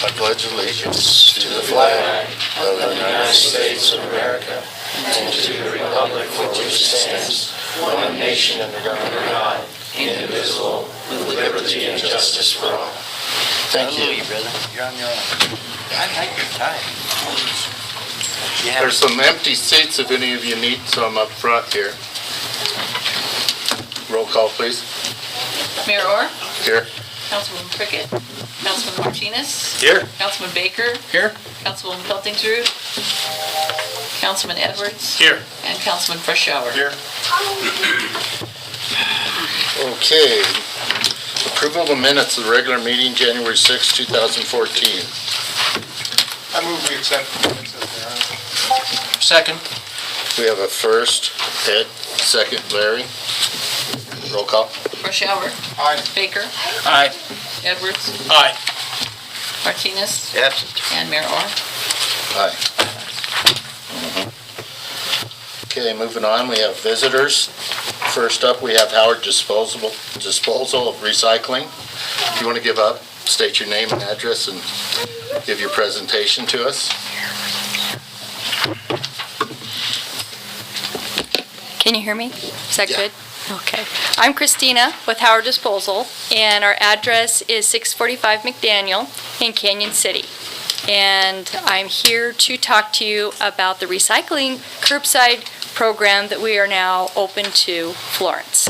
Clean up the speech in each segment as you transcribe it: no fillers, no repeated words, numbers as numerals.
I pledge allegiance to the flag of the United States of America and to the republic for which it stands, one nation under God, indivisible, with liberty and justice for all. Thank you. Brother. You're on your own. I like your tie. There's some empty seats if any of you need some up front here. Roll call, please. Mayor Orr, Here. Councilman Prickett, Councilman Martinez, Here. Councilman Baker, Here. Councilwoman Peltingsrud, Councilman Edwards, Here. and Councilman Freshour. Here. Okay. Approval of the minutes of the regular meeting, January 6, 2014. I move we accept the minutes as they are. Second. We have a first, Ed, second, Larry. Roll call. Freshour, Aye. Baker, Aye. Edwards, Aye. Martinez, Absent. and Mayor Orr. Aye. Okay, moving on, we have visitors. First up, we have Howard Disposal of Recycling. If you want to give up, state your name and address and give your presentation to us. Can you hear me? Is that Yeah. good? Okay. I'm Christina with Howard Disposal, and our address is 645 McDaniel in Canyon City. And I'm here to talk to you about the recycling curbside program that we are now open to Florence.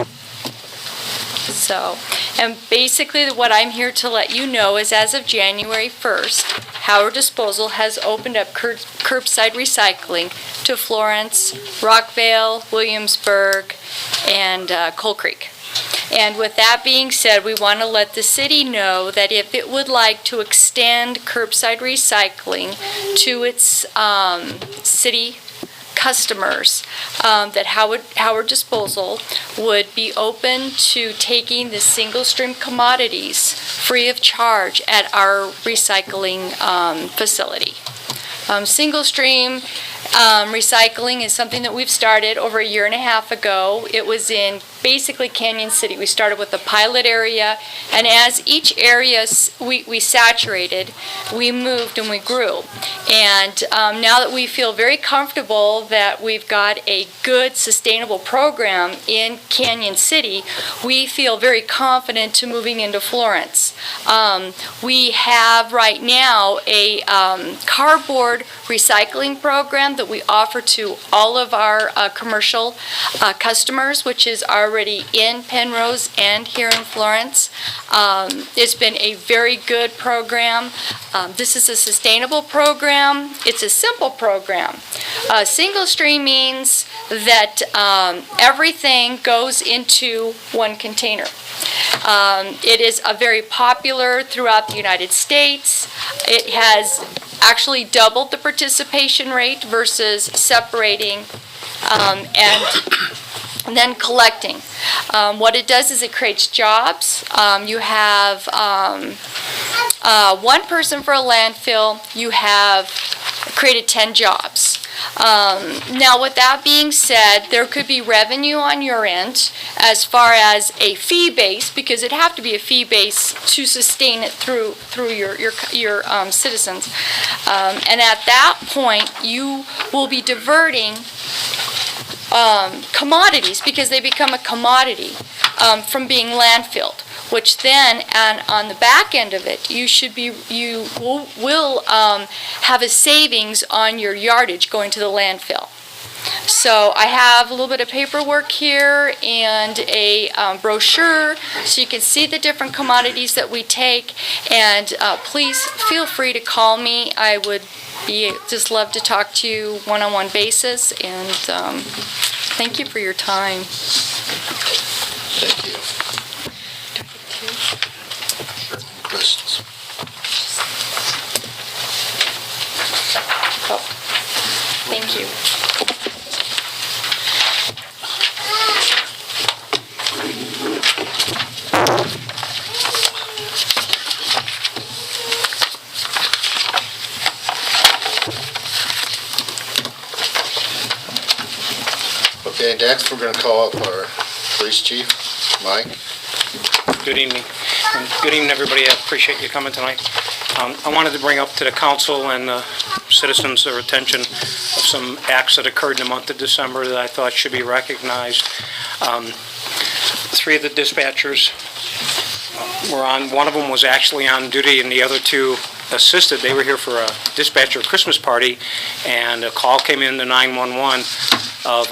So, and basically what I'm here to let you know is as of January 1st, Howard Disposal has opened up curbside recycling to Florence, Rockvale, Williamsburg, and Coal Creek. And with that being said, we want to let the city know that if it would like to extend curbside recycling to its city customers, that Howard Disposal would be open to taking the single stream commodities free of charge at our recycling facility. Single stream recycling is something that we've started over a year and a half ago. It was in basically Canyon City. We started with a pilot area, and as each area we saturated, we moved and we grew. And now that we feel very comfortable that we've got a good, sustainable program in Canyon City, we feel very confident to moving into Florence. We have right now a cardboard recycling program that we offer to all of our commercial customers, which is already in Penrose and here in Florence. It's been a very good program. This is a sustainable program. It's a simple program. Single stream means that everything goes into one container. It is very popular throughout the United States. It has actually doubled the participation rate versus separating and then collecting. What it does is it creates jobs. You have one person for a landfill. You have created 10 jobs. Now, with that being said, there could be revenue on your end as far as a fee base, because it'd have to be a fee base to sustain it through your citizens. And at that point, you will be diverting commodities, because they become a commodity from being landfilled, which then, and on the back end of it, you will have a savings on your yardage going to the landfill. So I have a little bit of paperwork here and a brochure so you can see the different commodities that we take, and please feel free to call me. I would just love to talk to you one-on-one basis, and thank you for your time. Thank you. Questions? Oh, thank you. Okay, next we're going to call up our police chief, Mike. Good evening. And good evening, everybody. I appreciate you coming tonight. I wanted to bring up to the council and the citizens their attention of some acts that occurred in the month of December that I thought should be recognized. 3 of the dispatchers were on. One of them was actually on duty, and the other 2 assisted. They were here for a dispatcher Christmas party, and a call came in to 911 of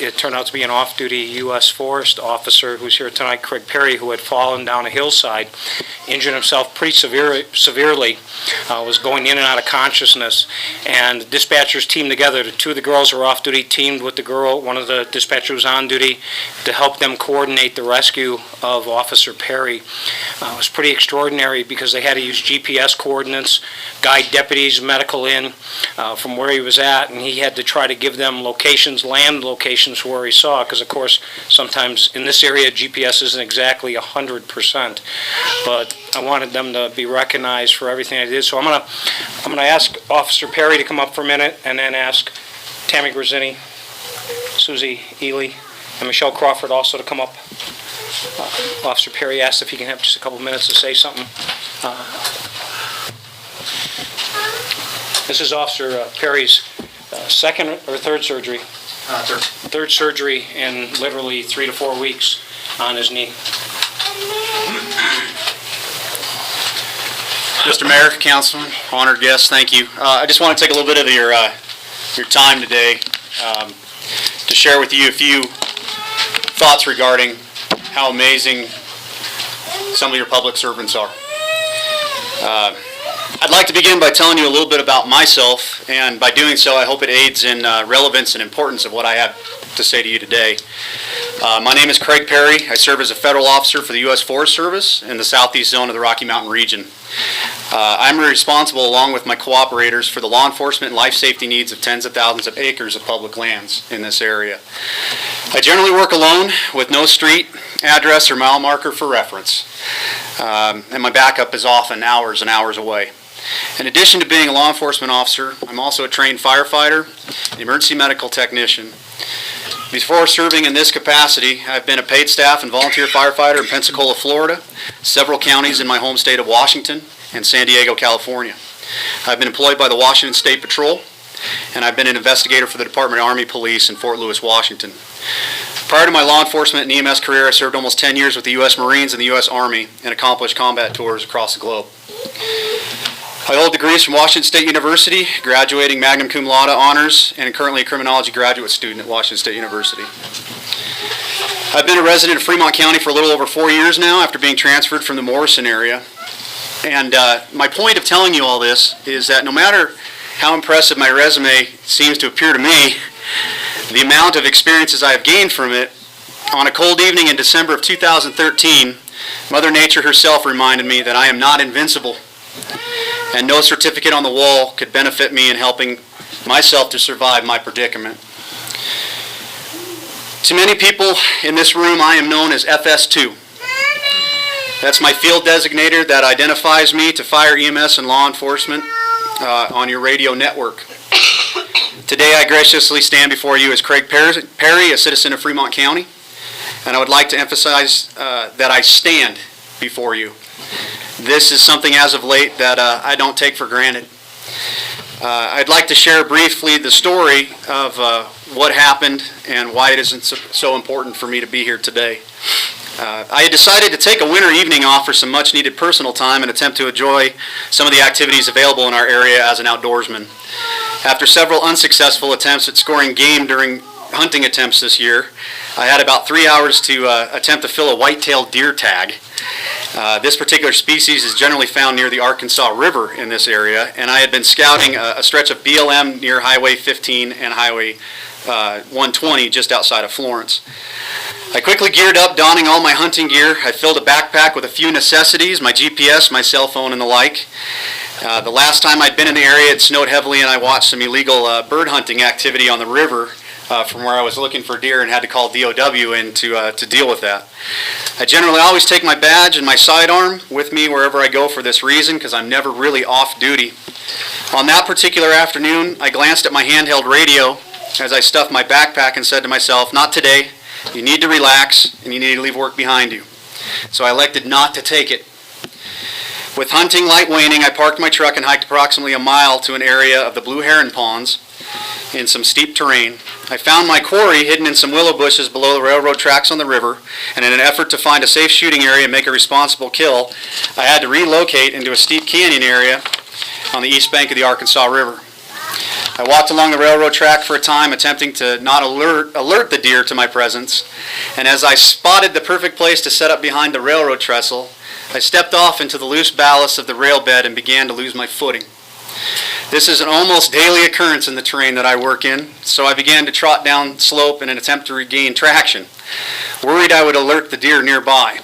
it turned out to be an off-duty U.S. Forest officer who's here tonight, Craig Perry, who had fallen down a hillside, injured himself pretty severely, was going in and out of consciousness, and the dispatchers teamed together. The 2 of the girls were off-duty, teamed with the girl, one of the dispatchers was on duty, to help them coordinate the rescue of Officer Perry. It was pretty extraordinary because they had to use GPS coordinates, guide deputies, medical in from where he was at, and he had to try to give them locations, land locations where he saw, because of course sometimes in this area GPS isn't exactly 100%, but I wanted them to be recognized for everything they did. So I'm gonna ask Officer Perry to come up for a minute, and then ask Tammy Grazzini, Susie Ely, and Michelle Crawford also to come up. Officer Perry asked if he can have just a couple minutes to say something. This is Officer Perry's second or third surgery? Third surgery in literally 3 to 4 weeks on his knee. Mr. Mayor, Councilman, honored guests, thank you. I just want to take a little bit of your time today to share with you a few thoughts regarding how amazing some of your public servants are. I'd like to begin by telling you a little bit about myself, and by doing so I hope it aids in relevance and importance of what I have to say to you today. My name is Craig Perry. I serve as a federal officer for the U.S. Forest Service in the southeast zone of the Rocky Mountain region. I'm responsible, along with my cooperators, for the law enforcement and life safety needs of tens of thousands of acres of public lands in this area. I generally work alone with no street, address, or mile marker for reference. And my backup is often hours and hours away. In addition to being a law enforcement officer, I'm also a trained firefighter, an emergency medical technician. Before serving in this capacity, I've been a paid staff and volunteer firefighter in Pensacola, Florida, several counties in my home state of Washington, and San Diego, California. I've been employed by the Washington State Patrol, and I've been an investigator for the Department of Army Police in Fort Lewis, Washington. Prior to my law enforcement and EMS career, I served almost 10 years with the U.S. Marines and the U.S. Army and accomplished combat tours across the globe. I hold degrees from Washington State University, graduating magna cum laude honors, and currently a criminology graduate student at Washington State University. I've been a resident of Fremont County for a little over 4 years now after being transferred from the Morrison area. And my point of telling you all this is that no matter how impressive my resume seems to appear to me, the amount of experiences I have gained from it, on a cold evening in December of 2013, Mother Nature herself reminded me that I am not invincible, and no certificate on the wall could benefit me in helping myself to survive my predicament. To many people in this room, I am known as FS2. That's my field designator that identifies me to fire, EMS, and law enforcement on your radio network. Today I graciously stand before you as Craig Perry, a citizen of Fremont County, and I would like to emphasize that I stand before you. This is something as of late that I don't take for granted. I'd like to share briefly the story of what happened and why it isn't so important for me to be here today. I had decided to take a winter evening off for some much needed personal time and attempt to enjoy some of the activities available in our area as an outdoorsman. After several unsuccessful attempts at scoring game during hunting attempts this year, I had about 3 hours to attempt to fill a white-tailed deer tag. This particular species is generally found near the Arkansas River in this area, and I had been scouting a stretch of BLM near Highway 15 and Highway 120 just outside of Florence. I quickly geared up, donning all my hunting gear. I filled a backpack with a few necessities, my GPS, my cell phone, and the like. The last time I'd been in the area, it snowed heavily, and I watched some illegal bird hunting activity on the river from where I was looking for deer and had to call DOW in to deal with that. I generally always take my badge and my sidearm with me wherever I go for this reason, because I'm never really off duty. On that particular afternoon, I glanced at my handheld radio as I stuffed my backpack and said to myself, not today. You need to relax and you need to leave work behind you. So I elected not to take it. With hunting light waning, I parked my truck and hiked approximately a mile to an area of the Blue Heron Ponds in some steep terrain. I found my quarry hidden in some willow bushes below the railroad tracks on the river, and in an effort to find a safe shooting area and make a responsible kill, I had to relocate into a steep canyon area on the east bank of the Arkansas River. I walked along the railroad track for a time, attempting to not alert the deer to my presence, and as I spotted the perfect place to set up behind the railroad trestle, I stepped off into the loose ballast of the rail bed and began to lose my footing. This is an almost daily occurrence in the terrain that I work in, so I began to trot down slope in an attempt to regain traction, worried I would alert the deer nearby.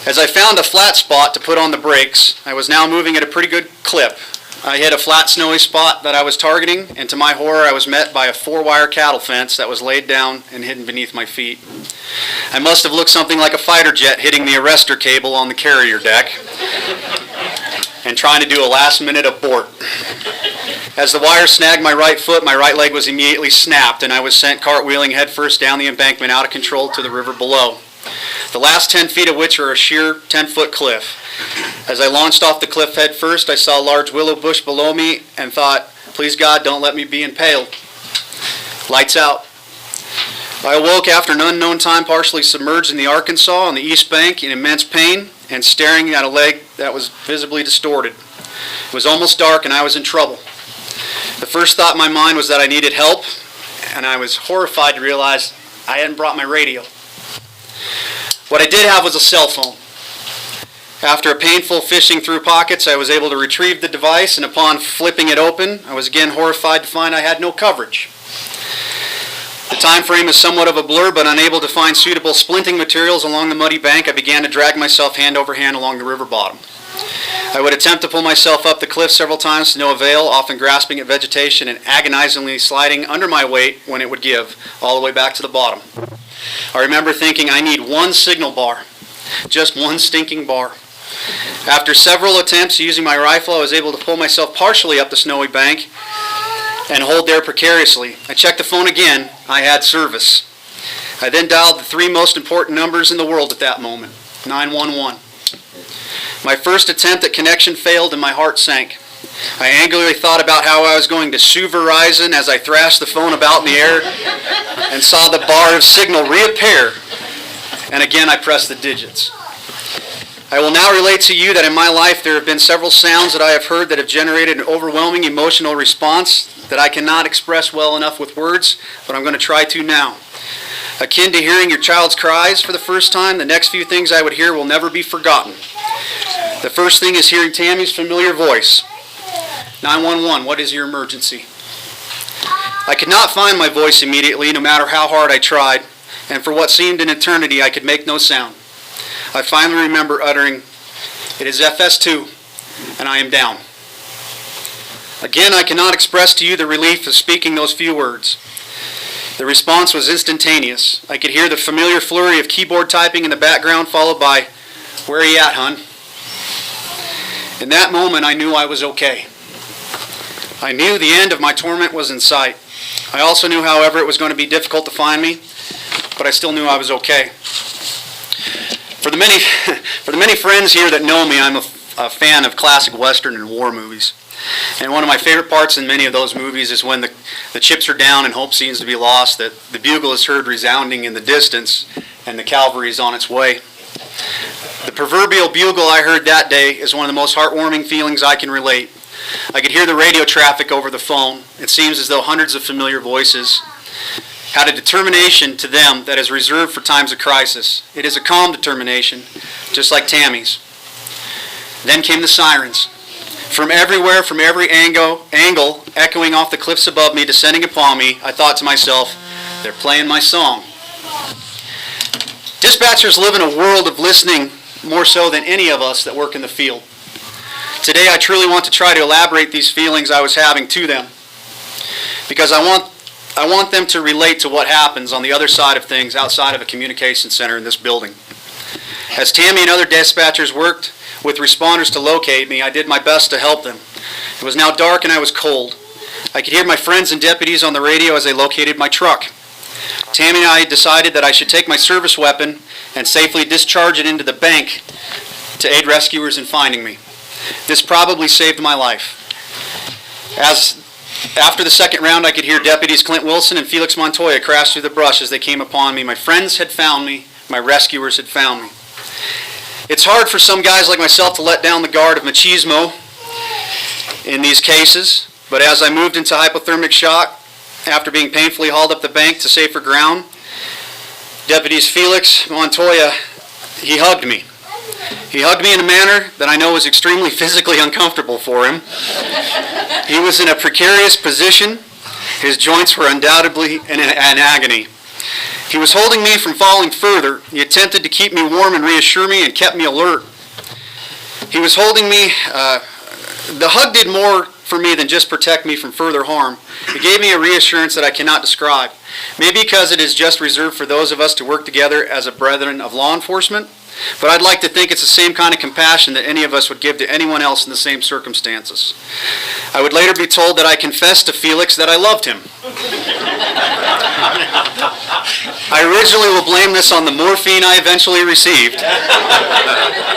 As I found a flat spot to put on the brakes, I was now moving at a pretty good clip. I hit a flat snowy spot that I was targeting, and to my horror I was met by a 4-wire cattle fence that was laid down and hidden beneath my feet. I must have looked something like a fighter jet hitting the arrestor cable on the carrier deck and trying to do a last-minute abort. As the wire snagged my right foot, my right leg was immediately snapped, and I was sent cartwheeling headfirst down the embankment out of control to the river below, the last 10 feet of which are a sheer 10-foot cliff. As I launched off the cliff head first, I saw a large willow bush below me and thought, please God, don't let me be impaled. Lights out. I awoke after an unknown time, partially submerged in the Arkansas on the east bank in immense pain and staring at a leg that was visibly distorted. It was almost dark and I was in trouble. The first thought in my mind was that I needed help, and I was horrified to realize I hadn't brought my radio. What I did have was a cell phone. After a painful fishing through pockets, I was able to retrieve the device, and upon flipping it open, I was again horrified to find I had no coverage. The time frame is somewhat of a blur, but unable to find suitable splinting materials along the muddy bank, I began to drag myself hand over hand along the river bottom. I would attempt to pull myself up the cliff several times to no avail, often grasping at vegetation and agonizingly sliding under my weight when it would give, all the way back to the bottom. I remember thinking, I need one signal bar, just one stinking bar. After several attempts using my rifle, I was able to pull myself partially up the snowy bank and hold there precariously. I checked the phone again. I had service. I then dialed the 3 most important numbers in the world at that moment, 911. My first attempt at connection failed and my heart sank. I angrily thought about how I was going to sue Verizon as I thrashed the phone about in the air and saw the bar of signal reappear. And again I pressed the digits. I will now relate to you that in my life there have been several sounds that I have heard that have generated an overwhelming emotional response that I cannot express well enough with words, but I'm going to try to now. Akin to hearing your child's cries for the first time, the next few things I would hear will never be forgotten. The first thing is hearing Tammy's familiar voice. 911, what is your emergency? I could not find my voice immediately, no matter how hard I tried, and for what seemed an eternity, I could make no sound. I finally remember uttering, it is FS2, and I am down. Again, I cannot express to you the relief of speaking those few words. The response was instantaneous. I could hear the familiar flurry of keyboard typing in the background, followed by, where are you at, hon? In that moment, I knew I was okay. I knew the end of my torment was in sight. I also knew, however, it was going to be difficult to find me, but I still knew I was okay. For the many friends here that know me, I'm a fan of classic Western and war movies. And one of my favorite parts in many of those movies is when the chips are down and hope seems to be lost, that the bugle is heard resounding in the distance and the cavalry is on its way. The proverbial bugle I heard that day is one of the most heartwarming feelings I can relate. I could hear the radio traffic over the phone. It seems as though hundreds of familiar voices had a determination to them that is reserved for times of crisis. It is a calm determination, just like Tammy's. Then came the sirens. From everywhere, from every angle, echoing off the cliffs above me, descending upon me, I thought to myself, they're playing my song. Dispatchers live in a world of listening more so than any of us that work in the field. Today I truly want to try to elaborate these feelings I was having to them, because I want them to relate to what happens on the other side of things outside of a communication center in this building. As Tammy and other dispatchers worked with responders to locate me, I did my best to help them. It was now dark and I was cold. I could hear my friends and deputies on the radio as they located my truck. Tammy and I decided that I should take my service weapon and safely discharge it into the bank to aid rescuers in finding me. This probably saved my life. After the second round, I could hear deputies Clint Wilson and Felix Montoya crash through the brush as they came upon me. My friends had found me. My rescuers had found me. It's hard for some guys like myself to let down the guard of machismo in these cases, but as I moved into hypothermic shock after being painfully hauled up the bank to safer ground, deputies Felix Montoya, he hugged me. He hugged me in a manner that I know was extremely physically uncomfortable for him. He was in a precarious position. His joints were undoubtedly in agony. He was holding me from falling further. He attempted to keep me warm and reassure me and kept me alert. He was holding me. The hug did more for me than just protect me from further harm. It gave me a reassurance that I cannot describe. Maybe because it is just reserved for those of us to work together as a brethren of law enforcement, but I'd like to think it's the same kind of compassion that any of us would give to anyone else in the same circumstances. I would later be told that I confessed to Felix that I loved him. I originally will blame this on the morphine I eventually received,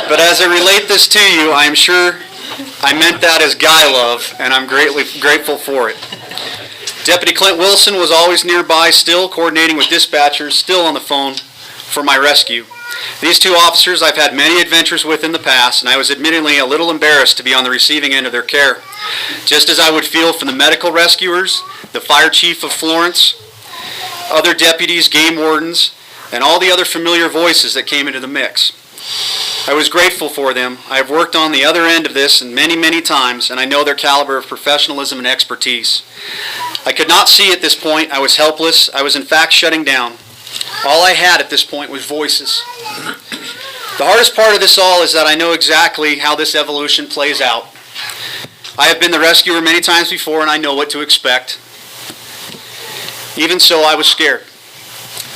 but as I relate this to you, I am sure I meant that as guy love, and I'm greatly grateful for it. Deputy Clint Wilson was always nearby, still coordinating with dispatchers, still on the phone for my rescue. These two officers I've had many adventures with in the past, and I was admittedly a little embarrassed to be on the receiving end of their care. Just as I would feel from the medical rescuers, the fire chief of Florence, other deputies, game wardens, and all the other familiar voices that came into the mix. I was grateful for them. I have worked on the other end of this many, many times, and I know their caliber of professionalism and expertise. I could not see at this point. I was helpless. I was in fact shutting down. All I had at this point was voices. The hardest part of this all is that I know exactly how this evolution plays out. I have been the rescuer many times before, and I know what to expect. Even so, I was scared.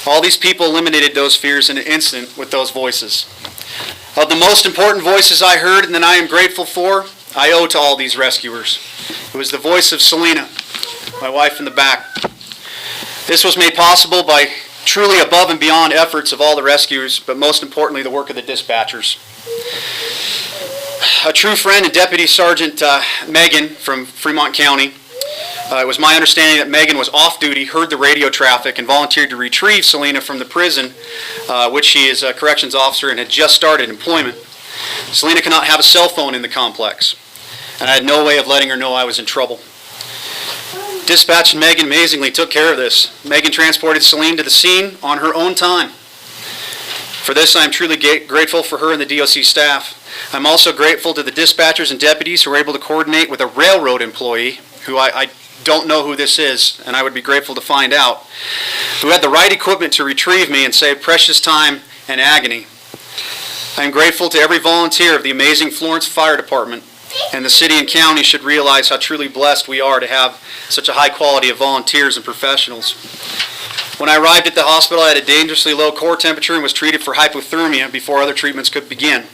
All these people eliminated those fears in an instant with those voices. Of the most important voices I heard and that I am grateful for, I owe to all these rescuers. It was the voice of Selena, my wife in the back. This was made possible by truly above and beyond efforts of all the rescuers, but most importantly, the work of the dispatchers. A true friend and Deputy Sergeant Megan from Fremont County. It was my understanding that Megan was off duty, heard the radio traffic, and volunteered to retrieve Selena from the prison, which she is a corrections officer and had just started employment. Selena cannot have a cell phone in the complex, and I had no way of letting her know I was in trouble. Dispatch and Megan amazingly took care of this. Megan transported Selena to the scene on her own time. For this, I am truly grateful for her and the DOC staff. I'm also grateful to the dispatchers and deputies who were able to coordinate with a railroad employee, who I don't know who this is, and I would be grateful to find out, who had the right equipment to retrieve me and save precious time and agony. I am grateful to every volunteer of the amazing Florence Fire Department, and the city and county should realize how truly blessed we are to have such a high quality of volunteers and professionals. When I arrived at the hospital, I had a dangerously low core temperature and was treated for hypothermia before other treatments could begin.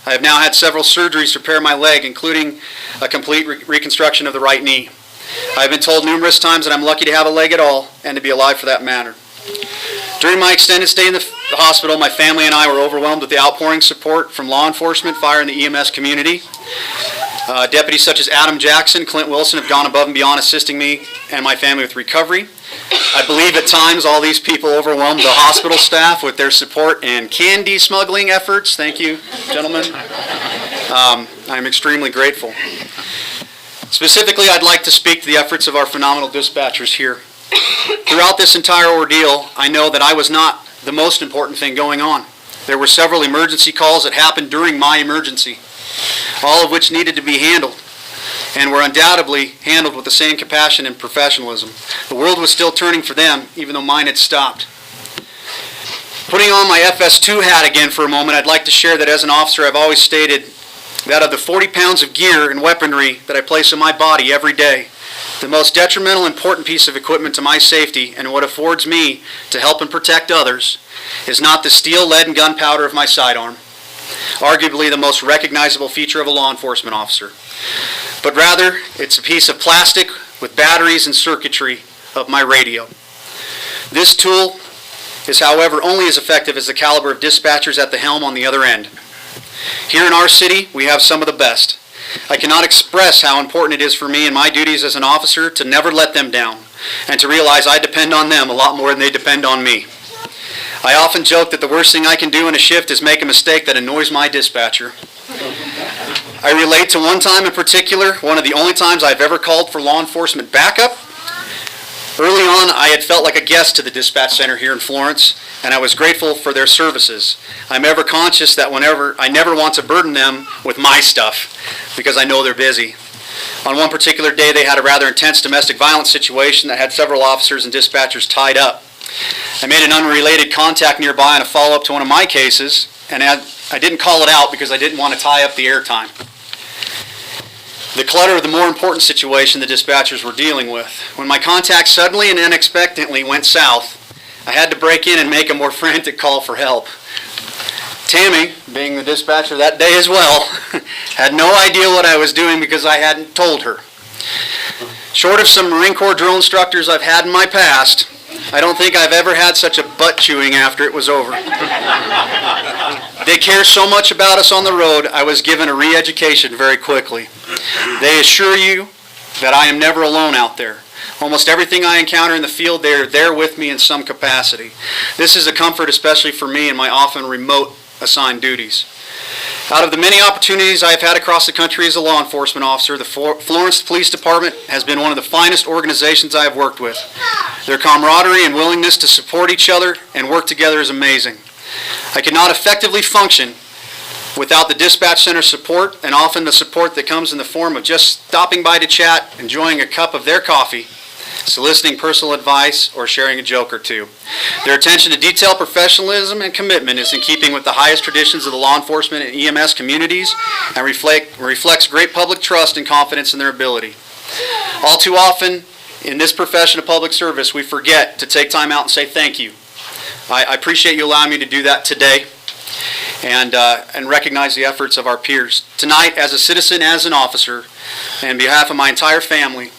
I have now had several surgeries to repair my leg, including a complete reconstruction of the right knee. I have been told numerous times that I'm lucky to have a leg at all and to be alive for that matter. During my extended stay in the hospital, my family and I were overwhelmed with the outpouring support from law enforcement, fire, and the EMS community. Deputies such as Adam Jackson, Clint Wilson have gone above and beyond assisting me and my family with recovery. I believe at times all these people overwhelmed the hospital staff with their support and candy smuggling efforts. Thank you, gentlemen. I'm extremely grateful. Specifically, I'd like to speak to the efforts of our phenomenal dispatchers here. Throughout this entire ordeal, I know that I was not the most important thing going on. There were several emergency calls that happened during my emergency, all of which needed to be handled, and were undoubtedly handled with the same compassion and professionalism. The world was still turning for them, even though mine had stopped. Putting on my FS2 hat again for a moment, I'd like to share that as an officer, I've always stated that of the 40 pounds of gear and weaponry that I place on my body every day, the most detrimental important piece of equipment to my safety and what affords me to help and protect others is not the steel, lead, and gunpowder of my sidearm, arguably the most recognizable feature of a law enforcement officer, but rather it's a piece of plastic with batteries and circuitry of my radio. This tool is, however, only as effective as the caliber of dispatchers at the helm on the other end. Here in our city, we have some of the best. I cannot express how important it is for me and my duties as an officer to never let them down, and to realize I depend on them a lot more than they depend on me. I often joke that the worst thing I can do in a shift is make a mistake that annoys my dispatcher. I relate to one time in particular, one of the only times I've ever called for law enforcement backup. Early on, I had felt like a guest to the dispatch center here in Florence, and I was grateful for their services. I'm ever conscious that I never want to burden them with my stuff, because I know they're busy. On one particular day, they had a rather intense domestic violence situation that had several officers and dispatchers tied up. I made an unrelated contact nearby in a follow-up to one of my cases, and I didn't call it out because I didn't want to tie up the airtime. The clutter of the more important situation the dispatchers were dealing with. When my contact suddenly and unexpectedly went south, I had to break in and make a more frantic call for help. Tammy, being the dispatcher that day as well, had no idea what I was doing because I hadn't told her. Short of some Marine Corps drill instructors I've had in my past, I don't think I've ever had such a butt chewing after it was over. They care so much about us on the road, I was given a re-education very quickly. They assure you that I am never alone out there. Almost everything I encounter in the field, they are there with me in some capacity. This is a comfort especially for me in my often remote assigned duties. Out of the many opportunities I have had across the country as a law enforcement officer, the Florence Police Department has been one of the finest organizations I have worked with. Their camaraderie and willingness to support each other and work together is amazing. I cannot effectively function without the dispatch center support, and often the support that comes in the form of just stopping by to chat, enjoying a cup of their coffee, soliciting personal advice, or sharing a joke or two. Their attention to detail, professionalism, and commitment is in keeping with the highest traditions of the law enforcement and EMS communities, and reflects great public trust and confidence in their ability. All too often, in this profession of public service, we forget to take time out and say thank you. I appreciate you allowing me to do that today, and recognize the efforts of our peers. Tonight, as a citizen, as an officer, and on behalf of my entire family,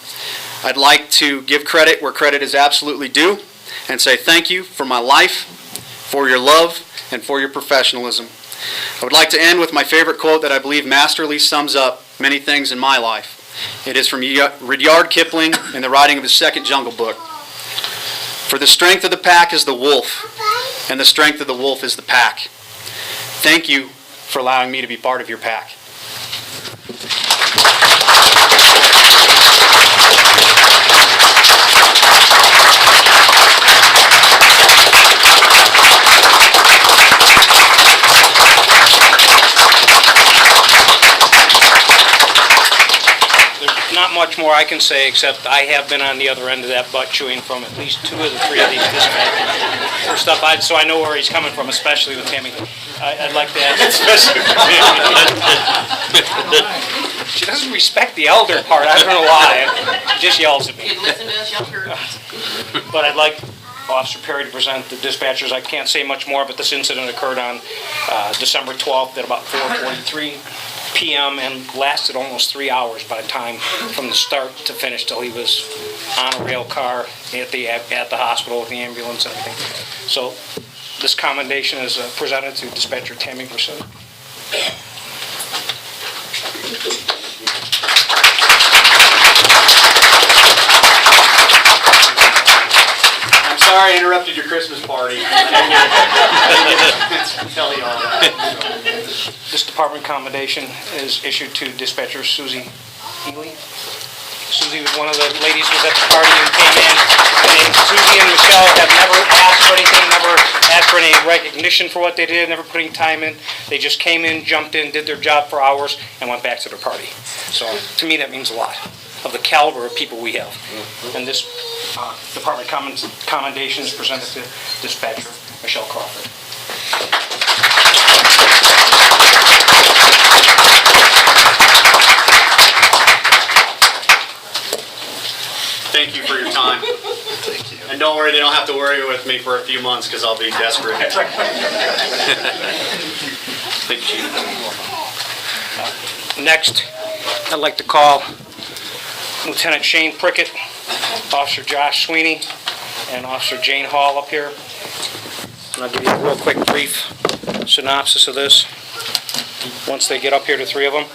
I'd like to give credit where credit is absolutely due and say thank you for my life, for your love, and for your professionalism. I would like to end with my favorite quote that I believe masterly sums up many things in my life. It is from Rudyard Kipling in the writing of his second Jungle Book. For the strength of the pack is the wolf, and the strength of the wolf is the pack. Thank you for allowing me to be part of your pack. Not much more I can say, except I have been on the other end of that butt chewing from at least 2 of the 3 of these dispatchers. For stuff so I know where he's coming from, especially with Tammy. I'd like to ask. Especially with Tammy. She doesn't respect the elder part. I don't know why. She just yells at me. Listen to us younger. But I'd like Officer Perry to present the dispatchers. I can't say much more, but this incident occurred on December 12th at about 4:43 p.m. and lasted almost 3 hours by the time from the start to finish till he was on a rail car at the hospital with the ambulance and everything. So this commendation is presented to Dispatcher Tammy Pursuit. I'm sorry I interrupted your Christmas party. Tell you all that. This department commendation is issued to Dispatcher Susie Healy. Susie was one of the ladies who was at the party and came in. And Susie and Michelle have never asked for anything, never asked for any recognition for what they did, never put any time in. They just came in, jumped in, did their job for hours, and went back to their party. So to me that means a lot of the caliber of people we have. And this department commendation is presented to Dispatcher Michelle Crawford. Thank you for your time. Thank you. And don't worry, they don't have to worry with me for a few months because I'll be desperate. Thank you, Chief. Next, I'd like to call Lieutenant Shane Prickett, Officer Josh Sweeney, and Officer Jane Hall up here. And I'll give you a real quick brief synopsis of this once they get up here, the 3 of them.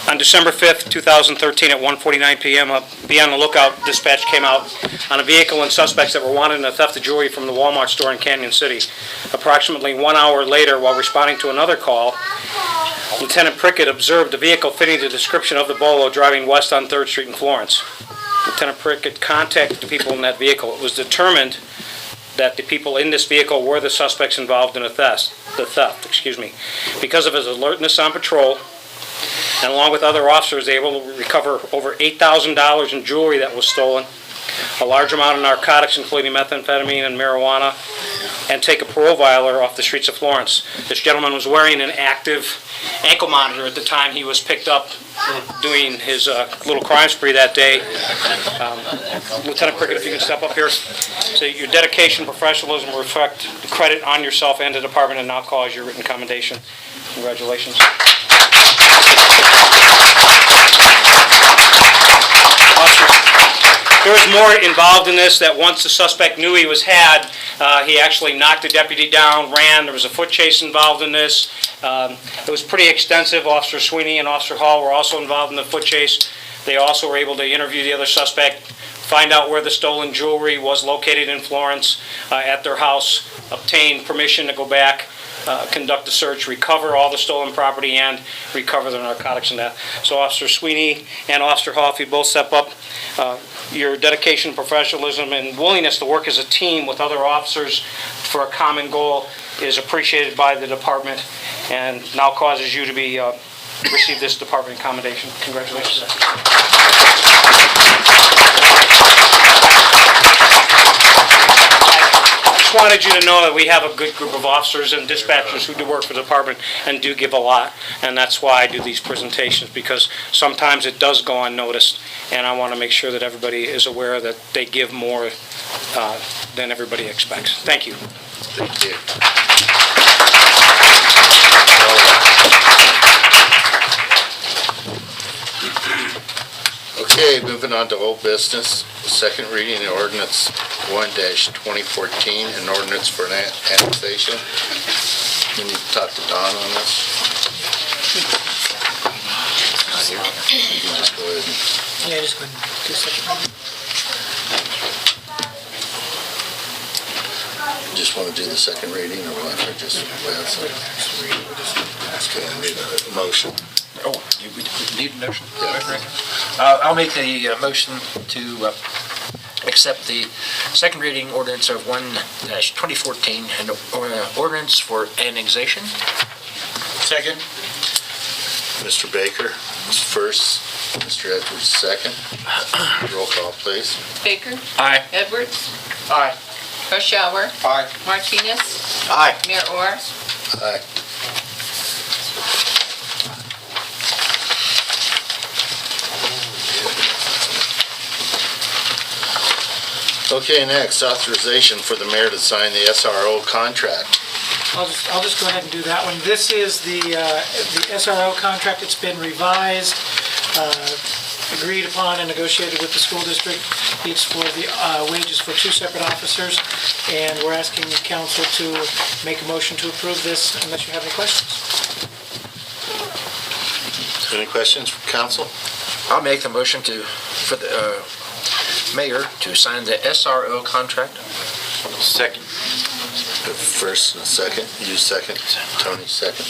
On December 5th, 2013, at 1:49 p.m., a Be on the Lookout dispatch came out on a vehicle and suspects that were wanted in a theft of jewelry from the Walmart store in Canyon City. Approximately 1 hour later, while responding to another call, Lieutenant Prickett observed a vehicle fitting the description of the Bolo driving west on 3rd Street in Florence. Lieutenant Prickett contacted the people in that vehicle. It was determined that the people in this vehicle were the suspects involved in the theft. Because of his alertness on patrol, and along with other officers, they were able to recover over $8,000 in jewelry that was stolen, a large amount of narcotics, including methamphetamine and marijuana, and take a parole violer off the streets of Florence. This gentleman was wearing an active ankle monitor at the time he was picked up doing his little crime spree that day. Lieutenant Prickett, if you can step up here. So your dedication, professionalism reflect credit on yourself and the department, and now cause your written commendation. Congratulations. There was more involved in this, that once the suspect knew he was had, he actually knocked the deputy down, ran. There was a foot chase involved in this. It was pretty extensive. Officer Sweeney and Officer Hall were also involved in the foot chase. They also were able to interview the other suspect, find out where the stolen jewelry was located in Florence at their house, obtain permission to go back, conduct a search, recover all the stolen property, and recover the narcotics and that. So Officer Sweeney and Officer Hall, if you both step up, your dedication, professionalism, and willingness to work as a team with other officers for a common goal is appreciated by the department and now causes you to be receive this department commendation. Congratulations. I just wanted you to know that we have a good group of officers and dispatchers who do work for the department and do give a lot, and that's why I do these presentations, because sometimes it does go unnoticed, and I want to make sure that everybody is aware that they give more than everybody expects. Thank you. Thank you. Okay, moving on to old business. Second reading of ordinance 1-2014, an ordinance for annexation. You need to talk to Don on this. You can just go ahead and... Yeah, just go ahead and do a second reading. Just want to do the second reading, or what? Or just... We don't actually read it, we just ask Okay, I need a motion. Oh, you need a motion? Yeah. I'll make a motion to accept the second reading ordinance of 1-2014, an ordinance for annexation. Second. Mr. Baker is first, Mr. Edwards second. Roll call, please. Baker? Aye. Edwards? Aye. Rushauer? Aye. Martinez? Aye. Mayor Orr? Aye. Okay, next, authorization for the mayor to sign the SRO contract. I'll just go ahead and do that one. This is the SRO contract. It's been revised, agreed upon and negotiated with the school district. It's for the wages for two separate officers, and we're asking the council to make a motion to approve this unless you have any questions. Any questions from council? I'll make the motion for the mayor to sign the SRO contract. Second. First and second, you second, Tony second.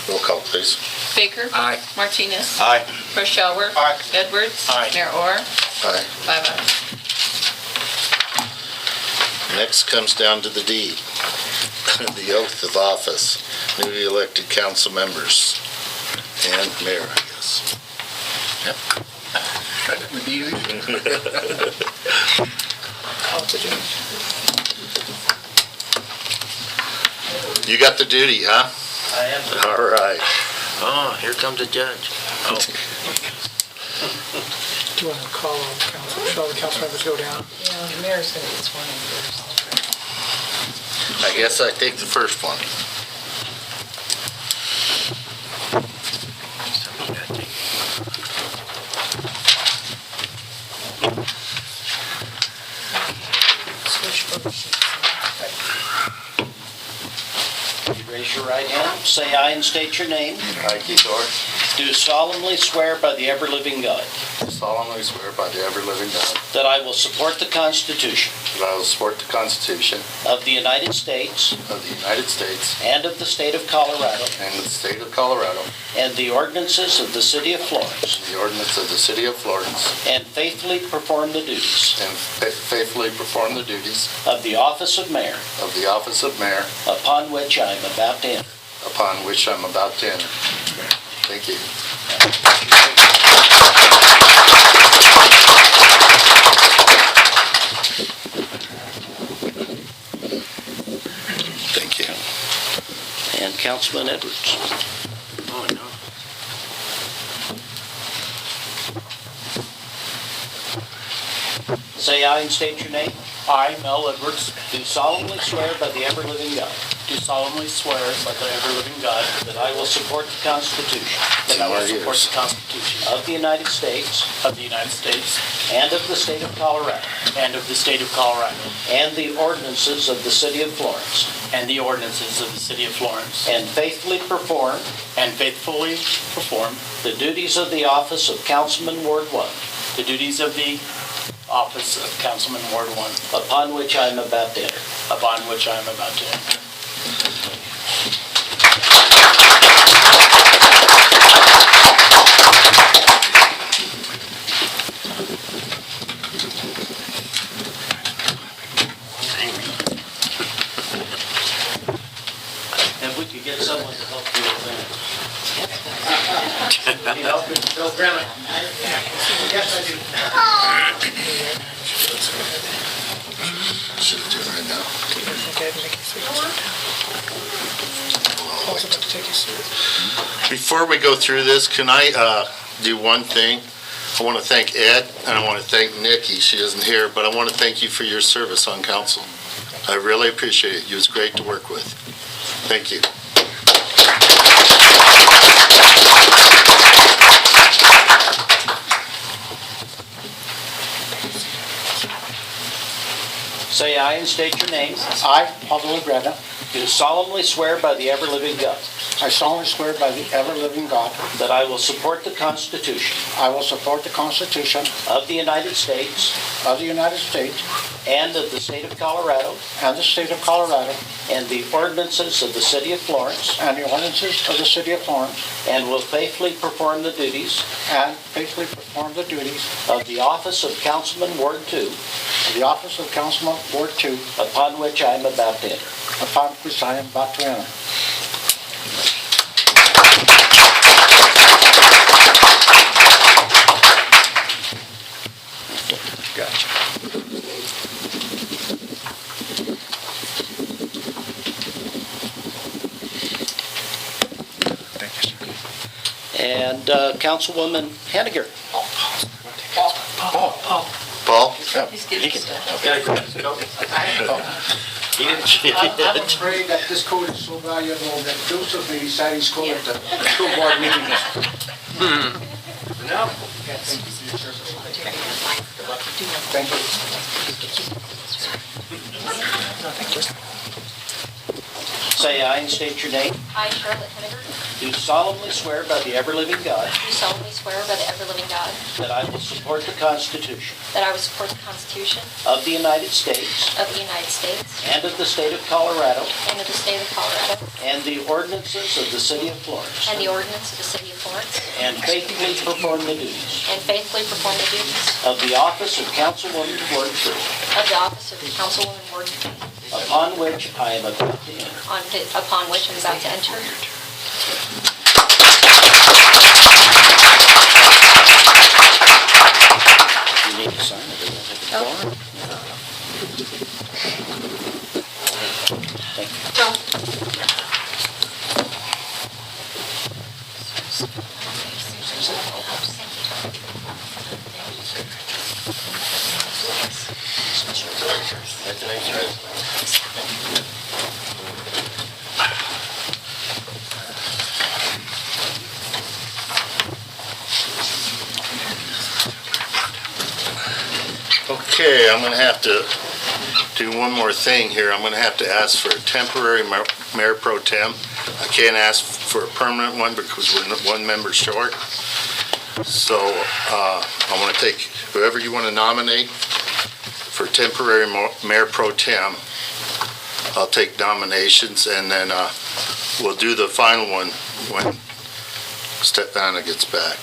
Roll call, please. Baker? Aye. Martinez? Aye. Rushauer? Aye. Edwards? Aye. Mayor Orr? Aye. 5 ayes. Next comes down to the deed, the oath of office, newly elected council members, and mayor, I guess. Would be easy. You got the duty, huh? I am. All right. Oh, here comes the judge. Oh. Do you want to call on the council? Should all the council members go down? Yeah, the mayor's going to get sworn in first. I guess I take the first one. Switch photo sheets. You raise your your right hand. Say aye and state your name. I, Keith Orr, Do solemnly swear by the ever-living God solemnly swear by the ever-living God that I will support the Constitution that I will support the Constitution of the United States of the United States and of the state of Colorado, and the state of Colorado, and the ordinances of the city of Florence, and the ordinance of the city of Florence, and faithfully perform the duties and faithfully perform the duties of the office of mayor of the office of mayor upon which I am about to enter. upon which I'm about to enter. Thank you. Thank you. And Councilman Edwards. Oh, no. Say aye and state your name. I, Mel Edwards, Do solemnly swear by the ever-living God do solemnly swear by the ever-living God that I will support the Constitution that I will support the Constitution of the United States of the United States and of the state of Colorado, and of the state of Colorado, and the ordinances of the city of Florence, and the ordinances of the city of Florence, and faithfully perform and faithfully perform the duties of the office of Councilman Ward 1, the duties of the office of Councilman Ward 1, upon which I am about to enter. upon which I am about to enter. If we could get someone to help you with that. Need help with Bill Graham? Yes, I do. Should I do it right now? Okay, make it through. Also about to take you through. Before we go through this, can I do one thing? I want to thank Ed, and I want to thank Nikki. She isn't here, but I want to thank you for your service on council. I really appreciate it. You was great to work with. Thank you. Say aye and state your name. I, Pablo Lagreta, Do solemnly swear by the ever-living God I solemnly swear by the ever-living God, that I will support the Constitution I will support the Constitution of the United States of the United States and of the state of Colorado, and the state of Colorado, and the ordinances of the city of Florence, and the ordinances of the city of Florence, and will faithfully perform the duties and faithfully perform the duties of the office of Councilman Ward 2, of the office of Councilman Ward 2, upon which I am about to enter. upon which I am about to enter. And Councilwoman Henniger. Paul? I'm afraid that this code is so valuable that Joseph may decide he's calling the school board meeting. No? Thank you. Say aye and state your name. I, Charlotte Henniger, Do solemnly swear by the ever-living God do solemnly swear by the ever-living God that I will support the Constitution that I will support the Constitution of the United States of the United States and of the state of Colorado, and of the state of Colorado, and the ordinances of the city of Florence, and the ordinance of the city of Florence, and faithfully perform the duties and faithfully perform the duties of the office of Councilwoman Ward 3, of the office of Councilwoman Ward 3, upon which I am about to enter. upon which I'm about to enter. You need to sign it. Does that have a bar? Thank you. Okay, I'm going to have to do one more thing here. I'm going to have to ask for a temporary mayor pro tem. I can't ask for a permanent one because we're one member short. So I want to take whoever you want to nominate for temporary mayor pro tem. I'll take nominations, and then we'll do the final one when Stefana gets back.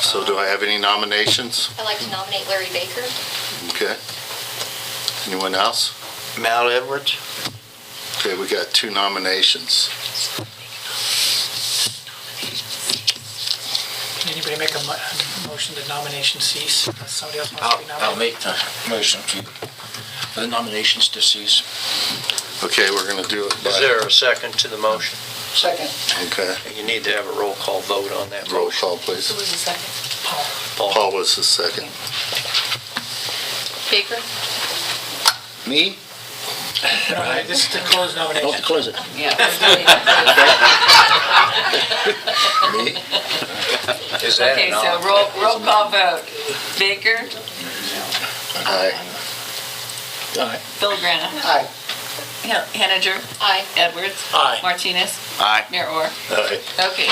So do I have any nominations? I'd like to nominate Larry Baker. Okay. Anyone else? Mal Edwards? Okay, we got 2 nominations. Can anybody make a motion that nomination cease unless somebody else wants to be I'll nominated? make the motion for the nominations to cease. Okay, we're going to do it Is by, there a second to the motion? Second. okay, You need to have a roll call vote on that roll motion. call, please. Who was the second? Paul was the second. Baker? Me? No, this is to close Oh, to nomination. close it. Yeah. Me? Is that Okay, an so odd- roll call vote. Baker? Aye. Villagrana? Aye. Henninger? Aye. Edwards? Aye. Martinez? Aye. Mayor Orr? Aye. Okay.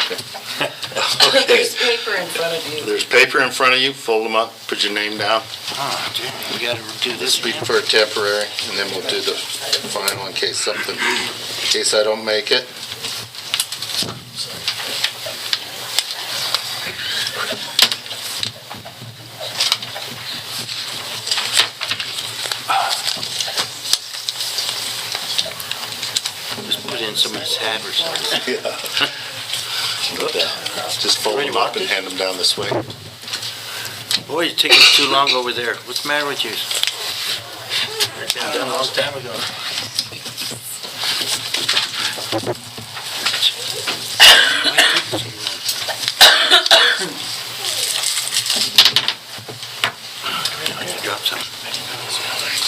Okay, There's paper in front of you. there's paper in front of you, fold them up, put your name down. Oh, dude, we gotta do This this will be again. for a temporary, and then we'll do the final in case I don't make it. Just put in somebody's advertising. Just fold them up and hand them down this way. Boy, you're taking too long over there. What's the matter with you? Done a long time ago. Drop something.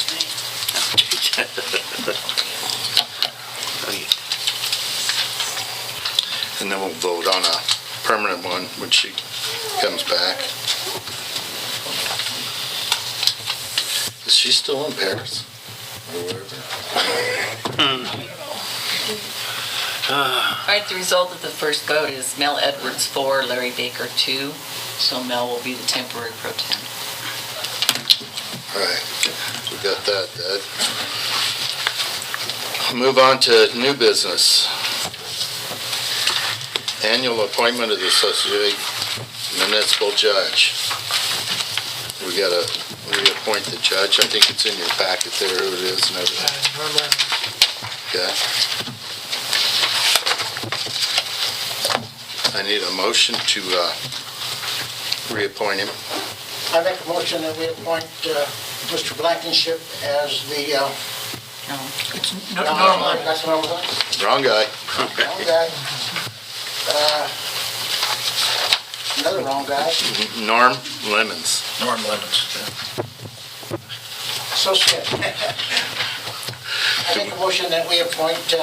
And then we'll vote on a permanent one when she comes back. Is she still in Paris? Or wherever? All right, the result of the first vote is Mel Edwards 4, Larry Baker 2. So Mel will be the temporary pro tem. All right, we got that, Ed. Move on to new business. Annual appointment of the Associate Municipal Judge. We gotta reappoint the judge. I think it's in your packet there, who it is and everything. Norm Lemons. Okay. I need a motion to reappoint him. I make a motion that we appoint Mr. Blankenship as the, No, Norm Lemons. that's what I was on. Wrong guy. Wrong guy. Another wrong guy. Norm Lemons. Norm Lemons. Associate. I make a motion that we appoint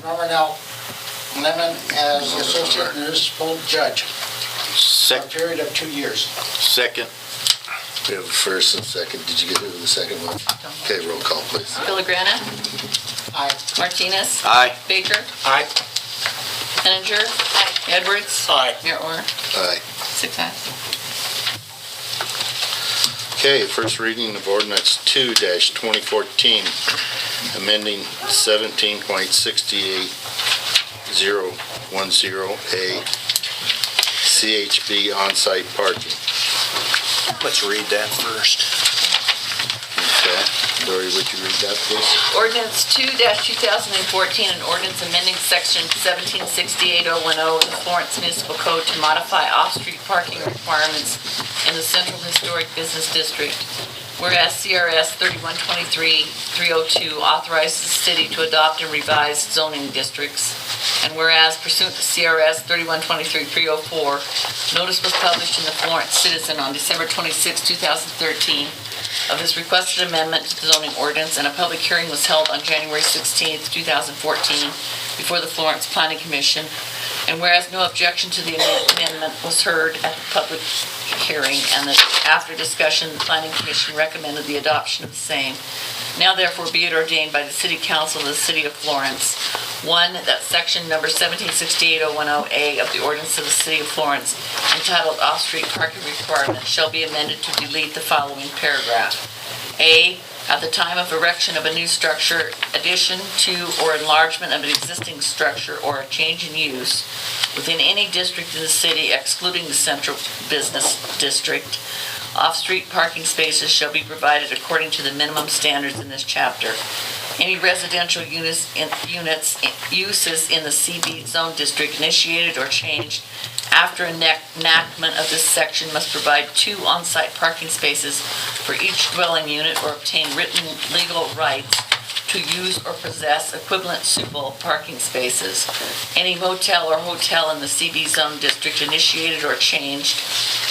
Norman L. Lemon as the Associate Municipal Judge for a period of 2 years. Second. We have a first and second. Did you get who the second one? Okay, roll call, please. Villagrana? Aye. Martinez? Aye. Baker? Aye. Henninger? Edwards? Aye. Mayor Orr? Aye. 6 ayes. Okay, first reading of ordinance 2-2014, amending 17.68010A CHB on-site parking. Let's read that first. Okay, Dory, would you read that, please? Ordinance 2-2014, an ordinance amending section 1768.010 of the Florence Municipal Code to modify off-street parking requirements in the Central Historic Business District. Whereas CRS 3123-302 authorizes the city to adopt and revise zoning districts. And whereas pursuant to CRS 3123-304, notice was published in the Florence Citizen on December 26, 2013, of this requested amendment to the zoning ordinance, and a public hearing was held on January 16, 2014, before the Florence Planning Commission. And whereas no objection to the amendment was heard at the public hearing, and that after discussion, the Planning Commission recommended the adoption of the same, Now therefore be it ordained by the City Council of the City of Florence, 1, that section number 1768010A of the ordinance of the City of Florence entitled Off-Street Parking Requirements shall be amended to delete the following paragraph. A, at the time of erection of a new structure, addition to or enlargement of an existing structure, or a change in use within any district in the city excluding the central business district, off-street parking spaces shall be provided according to the minimum standards in this chapter. Any residential uses in the CB zone district initiated or changed after enactment of this section must provide 2 on-site parking spaces for each dwelling unit or obtain written legal rights to use or possess equivalent suitable parking spaces. Any motel or hotel in the CB zone district initiated or changed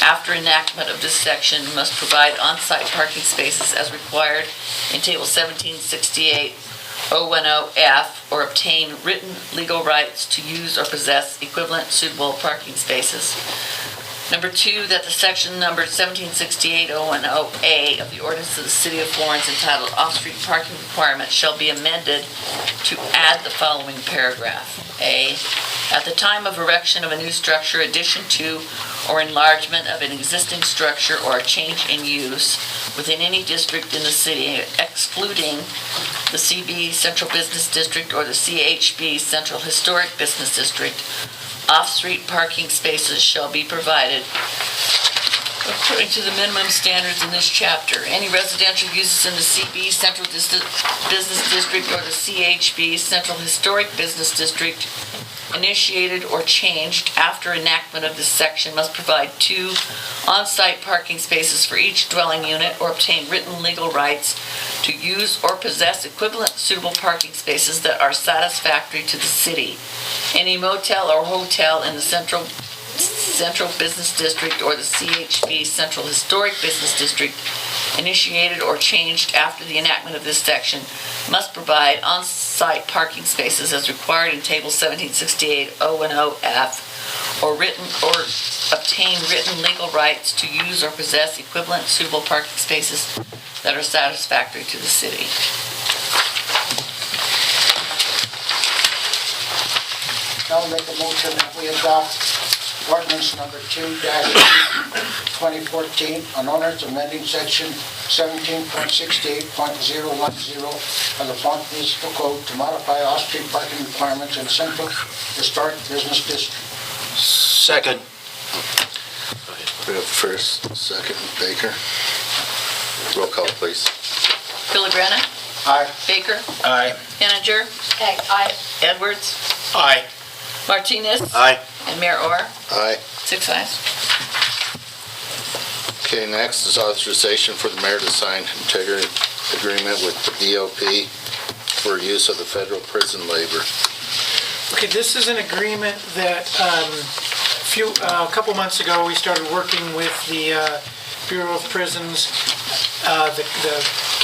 after enactment of this section must provide on-site parking spaces as required in Table 1768-010F or obtain written legal rights to use or possess equivalent suitable parking spaces. Number 2, that the section number 1768010A of the ordinance of the City of Florence entitled Off-Street Parking Requirements shall be amended to add the following paragraph. A, at the time of erection of a new structure, addition to or enlargement of an existing structure, or a change in use within any district in the city, excluding the CB Central Business District or the CHB Central Historic Business District, off-street parking spaces shall be provided according to the minimum standards in this chapter. Any residential uses in the CB Central Business District or the CHB Central Historic Business District initiated or changed after enactment of this section must provide 2 on-site parking spaces for each dwelling unit or obtain written legal rights to use or possess equivalent suitable parking spaces that are satisfactory to the city. Any motel or hotel in the Central Business District or the CHB Central Historic Business District initiated or changed after the enactment of this section must provide on-site parking spaces as required in Table 1768-010F or obtain written legal rights to use or possess equivalent suitable parking spaces that are satisfactory to the city. I'll make a motion that we adopt ordinance number 2-2014, an ordinance amending section 17.68.010 of the Florence Municipal Code to modify off-street parking requirements in Central Historic Business District. Second. We have first, second, Baker. Roll call, please. Filigrana. Aye. Baker. Aye. Henninger. Aye. Edwards. Aye. Martinez. Aye. And Mayor Orr. Aye. 6 ayes. Okay, next is authorization for the mayor to sign integrity agreement with the DOP for use of the federal prison labor. Okay, this is an agreement that a couple months ago we started working with the Bureau of Prisons, the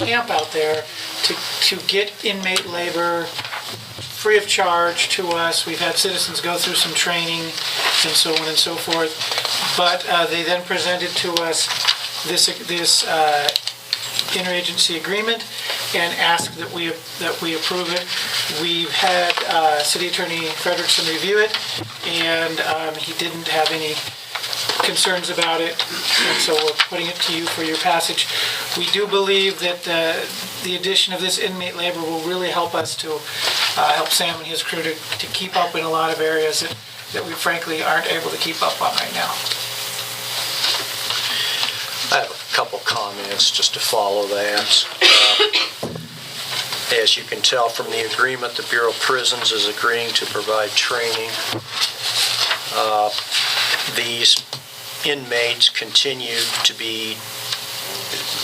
camp out there, to get inmate labor free of charge to us. We've had citizens go through some training and so on and so forth. But they then presented to us this interagency agreement and asked that we approve it. We've had City Attorney Frederickson review it, and he didn't have any concerns about it, and so we're putting it to you for your passage. We do believe that the addition of this inmate labor will really help us to help Sam and his crew to keep up in a lot of areas that we frankly aren't able to keep up on right now. I have a couple comments just to follow that. As you can tell from the agreement, the Bureau of Prisons is agreeing to provide training. These inmates continue to be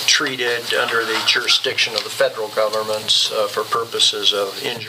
treated under the jurisdiction of the federal government for purposes of injury